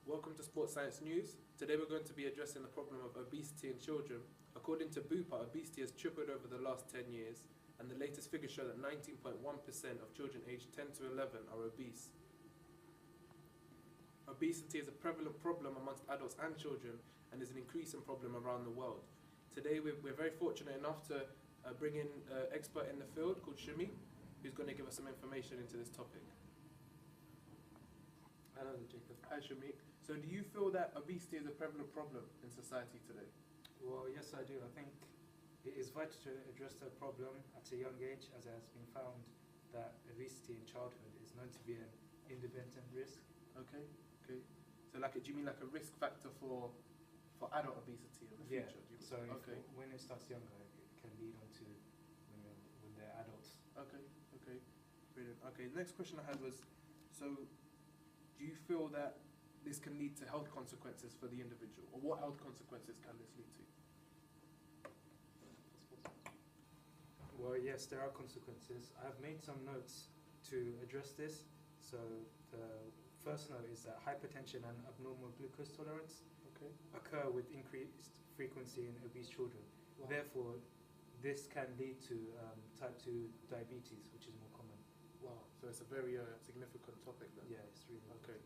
Welcome to Sports Science News. Today we're going to be addressing the problem of obesity in children. According to Bupa, obesity has tripled over the last 10 years, and the latest figures show that 19.1% of children aged 10 to 11 are obese. Obesity is a prevalent problem amongst adults and children and is an increasing problem around the world. Today we're very fortunate enough to bring in an expert in the field called Shami, who's going to give us some information into this topic. Hello, Jacob. Hi Shami. So do you feel that obesity is a prevalent problem in society today? Well, yes, I do. I think it is vital to address the problem at a young age, as it has been found that obesity in childhood is known to be an independent risk. Okay. So do you mean like a risk factor for adult obesity in the future? So when it starts younger, it can lead on to when they're adults. Okay, brilliant. Okay, the next question I had was, so do you feel that this can lead to health consequences for the individual, or what health consequences can this lead to? Well, yes, there are consequences. I have made some notes to address this. So the first note is that hypertension and abnormal glucose tolerance occur with increased frequency in obese children. Wow. Therefore, this can lead to type 2 diabetes, which is more common. Wow, so it's a very significant topic then. Yeah, it's really Okay.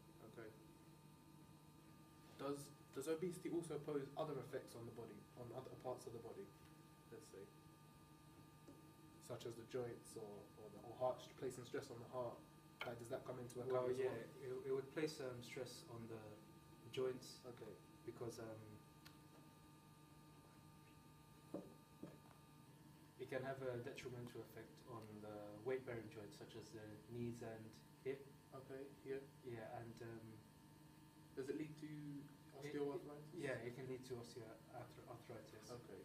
Does obesity also pose other effects on the body, on other parts of the body, let's say, such as the joints or heart, placing stress on the heart? Does that come into account? Well, as yeah, well? it would place stress on the joints. Okay. Because it can have a detrimental effect on the weight-bearing joints, such as the knees and hip. Okay. Yeah. Yeah, and does it lead to osteoarthritis? Yeah, it can lead to osteoarthritis. Okay.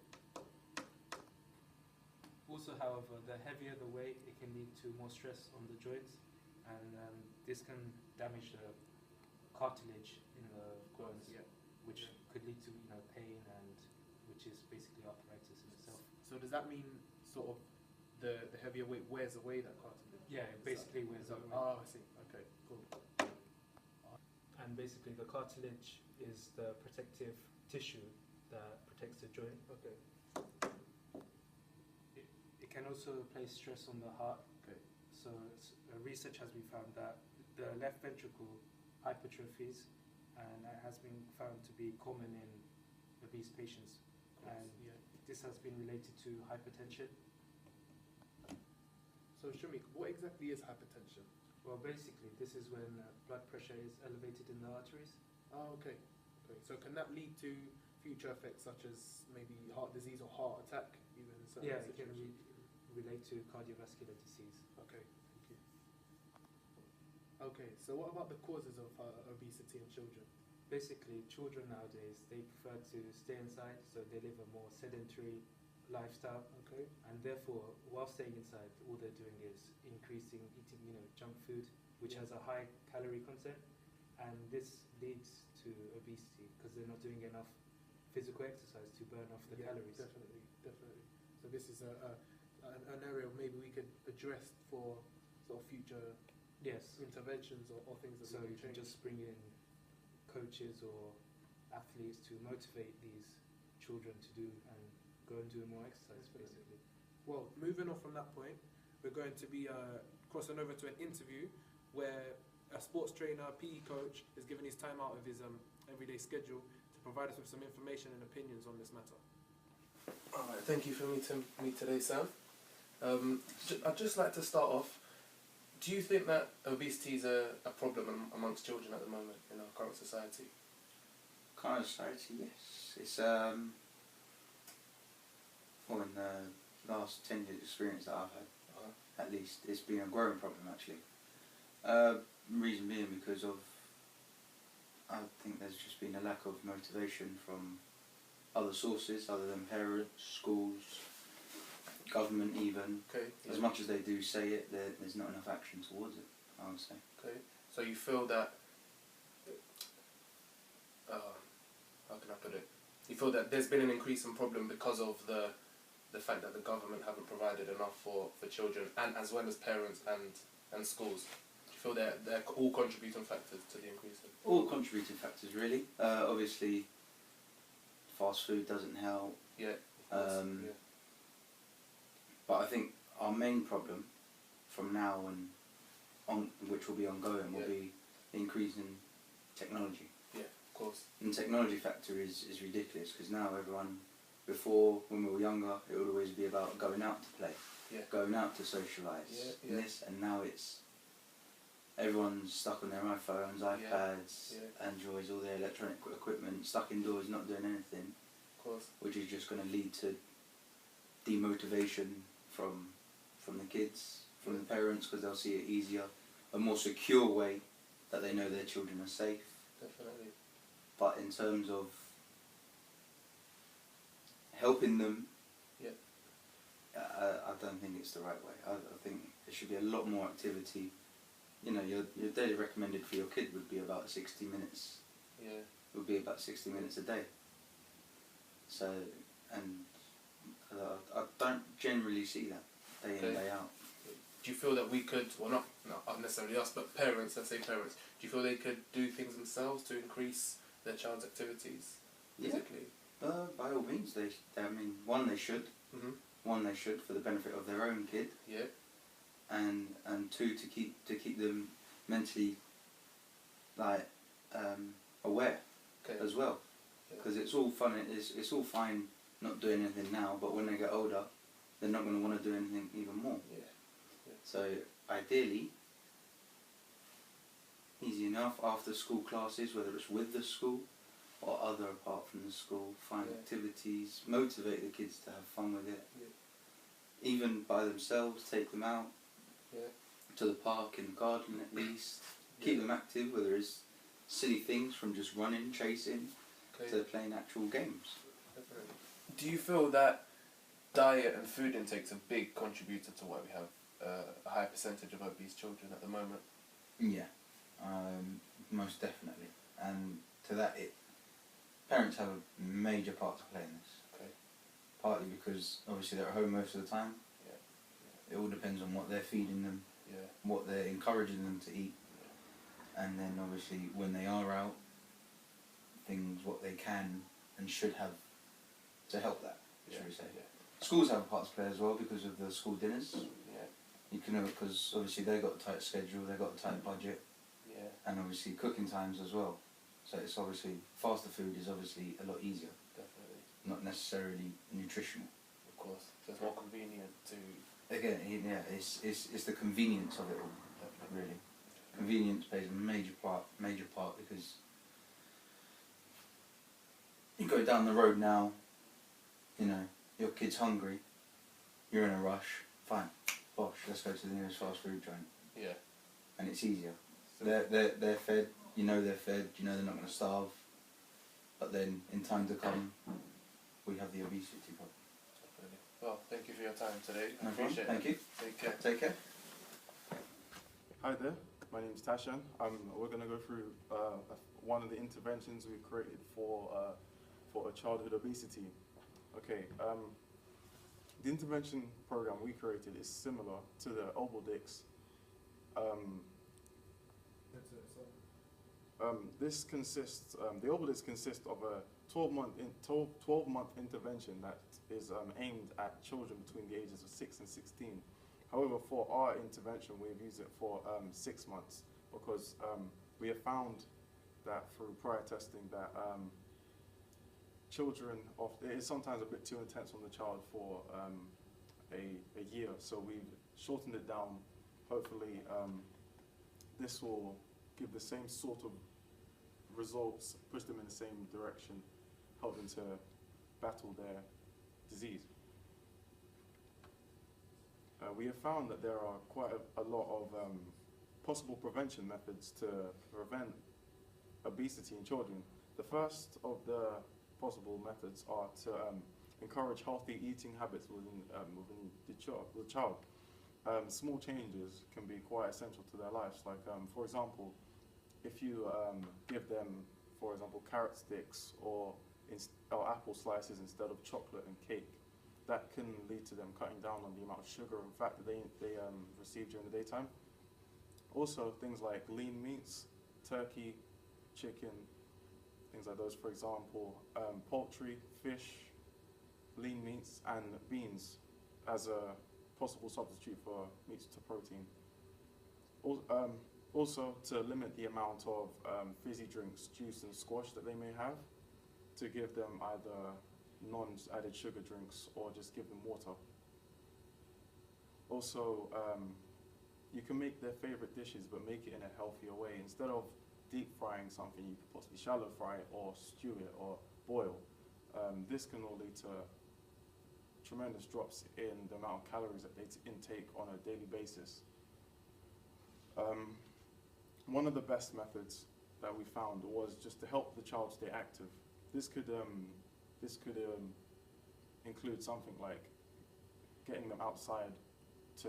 Also, however, the heavier the weight, it can lead to more stress on the joints, and this can damage the cartilage in the bones, which could lead to pain, and which is basically arthritis in itself. So does that mean sort of the heavier weight wears away that cartilage? Yeah, it basically wears away. Oh, I see. Okay, cool. And basically the cartilage is the protective tissue that protects the joint. Okay. It can also place stress on the heart. Okay. So research has been found that the left ventricle hypertrophies, and it has been found to be common in obese patients. And this has been related to hypertension. So Shamik, what exactly is hypertension? Well, basically, this is when blood pressure is elevated in the arteries. Oh, okay. So can that lead to future effects such as maybe heart disease or heart attack, even in certain Yeah, it can situations? relate to cardiovascular disease. Okay, thank you. Okay, so what about the causes of obesity in children? Basically, children nowadays, they prefer to stay inside, so they live a more sedentary lifestyle. Okay. And therefore, while staying inside, all they're doing is eating junk food, which has a high calorie content, and this leads to obesity because they're not doing enough physical exercise to burn off the calories. Definitely. So this is an area maybe we could address for sort of future interventions or things that so we you can change. just bring in coaches or athletes to motivate these children to do and go and do more exercise, basically. Well, moving on from that point, we're going to be crossing over to an interview where a sports trainer, PE coach, is giving his time out of his everyday schedule to provide us with some information and opinions on this matter. All right, thank you for meeting me today, Sam. I'd just like to start off. Do you think that obesity is a problem amongst children at the moment in our current society? Current society, yes. It's well, in the last 10 years experience that I've had, at least, it's been a growing problem actually. Reason being because of, I think there's just been a lack of motivation from other sources other than parents, schools, government even. Okay. As much as they do say it, there's not enough action towards it, I would say. Okay. So you feel that, how can I put it? You feel that there's been an increasing problem because of the fact that the government haven't provided enough for children and as well as parents and schools. Do you feel they're all contributing factors to the increase? All contributing factors, really. Obviously, fast food doesn't help. Yeah. Of course, yeah. But I think our main problem from now and on, which will be ongoing, will be the increase in technology. Yeah, of course. And the technology factor is ridiculous, because now everyone, before, when we were younger, it would always be about going out to play, going out to socialise, and this, and now it's everyone's stuck on their iPhones, iPads, Androids, all their electronic equipment, stuck indoors, not doing anything, of course, which is just going to lead to demotivation from the kids, from the parents, because they'll see it easier, a more secure way that they know their children are safe. Definitely. But in terms of helping them, I don't think it's the right way. I think there should be a lot more activity. You know, your daily recommended for your kid would be about 60 minutes. Yeah. It would be about 60 minutes a day. So, and I don't generally see that day in, day out. Do you feel that we could, well not necessarily us, but parents, let's say parents, do you feel they could do things themselves to increase their child's activities physically? By all means, I mean, one, they should. One, they should for the benefit of their own kid. Yeah. And two, to keep them mentally aware as well. Because it's all fun. It's all fine not doing anything now, but when they get older, they're not going to want to do anything even more. So ideally, easy enough, after school classes, whether it's with the school or other apart from the school, find activities, motivate the kids to have fun with it. Even by themselves, take them out to the park, in the garden at least. Keep them active, whether it's silly things from just running, chasing, to playing actual games. Definitely. Do you feel that diet and food intake is a big contributor to why we have a high percentage of obese children at the moment? Yeah, most definitely. And to that, parents have a major part to play in this. Partly because obviously they're at home most of the time. It all depends on what they're feeding them, what they're encouraging them to eat, and then obviously when they are out, things what they can and should have to help that, should we say. Schools have a part to play as well because of the school dinners. You can know, because obviously they've got a tight schedule, they've got a tight budget, and obviously cooking times as well. So it's obviously, faster food is obviously a lot easier. Definitely. Not necessarily nutritional. Of course. So it's more convenient to... Again, it's the convenience of it all, really. Convenience plays a major part because you go down the road now, you know, your kid's hungry, you're in a rush, fine, bosh, let's go to the nearest fast food joint. Yeah. And it's easier. So they're fed, you know they're fed, you know they're not going to starve, but then in time to come, we have the obesity problem. Definitely. Well, thank you for your time today. I No appreciate problem. it. Thank you. Take care. Take care. Hi there, my name is Tashan. We're going to go through one of the interventions we created for childhood obesity. Okay, the intervention program we created is similar to the Obelix. This consists, the Obelix consists of a 12-month intervention that is aimed at children between the ages of 6 and 16. However, for our intervention, we've used it for 6 months because we have found that through prior testing that children, it is sometimes a bit too intense on the child for a year. So we've shortened it down. Hopefully, this will give the same sort of results, push them in the same direction, help them to battle their disease. We have found that there are quite a lot of possible prevention methods to prevent obesity in children. The first of the possible methods are to encourage healthy eating habits within the child. Small changes can be quite essential to their lives. Like, for example, if you give them, for example, carrot sticks or apple slices instead of chocolate and cake, that can lead to them cutting down on the amount of sugar and fat that they receive during the daytime. Also, things like lean meats, turkey, chicken, things like those, for example, poultry, fish, lean meats, and beans as a possible substitute for meats to protein. Also, to limit the amount of fizzy drinks, juice, and squash that they may have, to give them either non-added sugar drinks or just give them water. Also, you can make their favorite dishes, but make it in a healthier way. Instead of deep frying something, you could possibly shallow fry it or stew it or boil. This can all lead to tremendous drops in the amount of calories that they intake on a daily basis. One of the best methods that we found was just to help the child stay active. This could include something like getting them outside to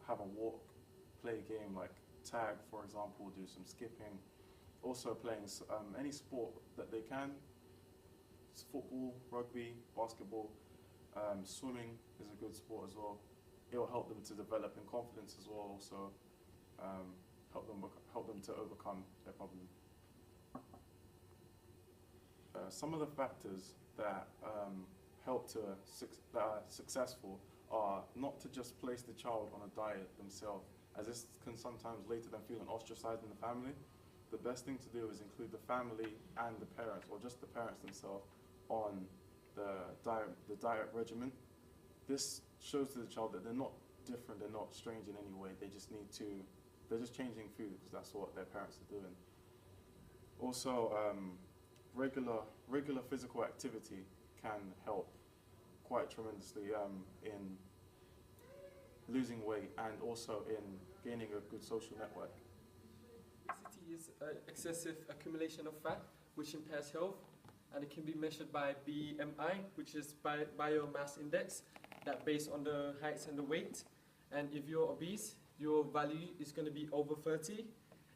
have a walk, play a game like tag, for example, do some skipping. Also playing any sport that they can. It's football, rugby, basketball, swimming is a good sport as well. It will help them to develop in confidence as well. Also, help them to overcome their problem. Some of the factors that help to that are successful are not to just place the child on a diet themselves, as this can sometimes lead to them feeling ostracized in the family. The best thing to do is include the family and the parents, or just the parents themselves, on the diet regimen. This shows to the child that they're not different, they're not strange in any way. They're just changing food because that's what their parents are doing. Also, regular physical activity can help quite tremendously in losing weight and also in gaining a good social network. Obesity is an excessive accumulation of fat which impairs health, and it can be measured by BMI, which is biomass index, that based on the height and the weight. And if you're obese, your value is going to be over 30,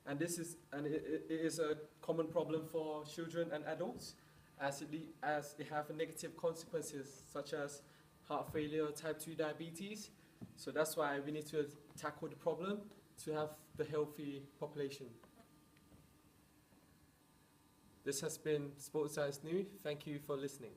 and it is a common problem for children and adults, as it have negative consequences such as heart failure, type 2 diabetes. So that's why we need to tackle the problem to have the healthy population. This has been Sports Science New. Thank you for listening.